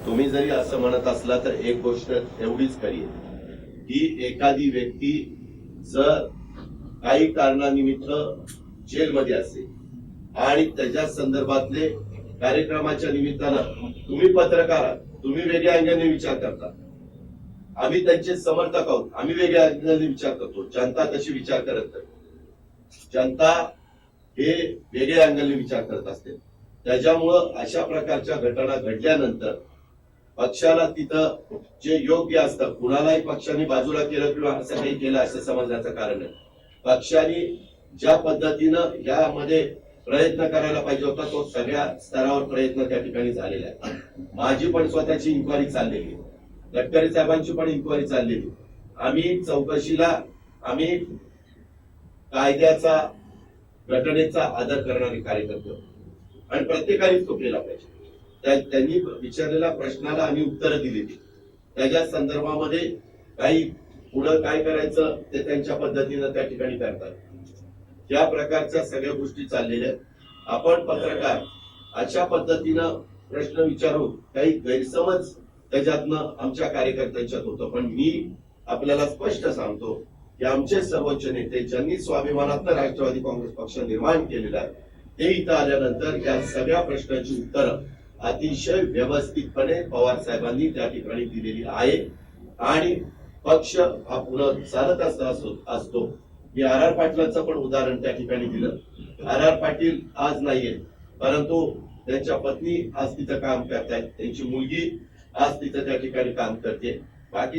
तुम्ही जरी असं म्हणत असला तर एक गोष्ट एवढीच खरी आहे की एखादी व्यक्ती जर काही कारणानिमित्त जेलमध्ये असेल आणि त्याच्या संदर्भातले कार्यक्रमाच्या निमित्तानं तुम्ही पत्रकार आहात, तुम्ही वेगळ्या अँगलने विचार करता, आम्ही त्यांचे समर्थक आहोत, आम्ही वेगळ्या अँगलने विचार करतो, जनता तशी विचार करत नाही. जनता हे वेगळ्या अँगलने विचार करत असते. त्याच्यामुळं अशा प्रकारच्या घटना घडल्यानंतर पक्षाला तिथं जे योग्य असतं, कुणालाही पक्षाने बाजूला केलं किंवा असं काही केलं असं समजण्याचं कारण आहे. पक्षाने ज्या पद्धतीनं यामध्ये प्रयत्न करायला पाहिजे होता तो सगळ्या स्तरावर प्रयत्न त्या ठिकाणी झालेला आहे. माझी पण स्वतःची इन्क्वायरी चाललेली, गडकरी साहेबांची पण इन्क्वायरी चाललेली. आम्ही चौकशीला आम्ही कायद्याचा घटनेचा आदर करणारे कार्यकर्ते आणि प्रत्येकाने तो केला पाहिजे. त्यांनी विचारलेल्या प्रश्नाला आम्ही उत्तरं दिलेली. त्याच्या संदर्भामध्ये काही पुढं काय करायचं ते त्यांच्या पद्धतीनं त्या ठिकाणी करतात. या प्रकारच्या सगळ्या गोष्टी चाललेल्या आहेत. आपण पत्रकार अशा पद्धतीनं प्रश्न विचारून काही गैरसमज त्याच्यातनं आमच्या कार्यकर्त्यांच्यात होतं. पण मी आपल्याला स्पष्ट सांगतो की आमचे सर्वोच्च नेते ज्यांनी स्वाभिमानातनं राष्ट्रवादी काँग्रेस पक्ष निर्माण केलेला आहे ते इथं आल्यानंतर या सगळ्या प्रश्नांची उत्तरं अतिशय व्यवस्थितपणे पवार साहेबांनी त्या ठिकाणी दिलेली आहे. आणि पक्ष हा पुढे चालत असतो. मी आर पाटलांचं पण उदाहरण त्या ठिकाणी दिलं. आर पाटील आज नाहीये, परंतु त्यांच्या पत्नी आज तिथं काम करतायत, त्यांची मुलगी आज तिथं त्या ठिकाणी काम करते. बाकी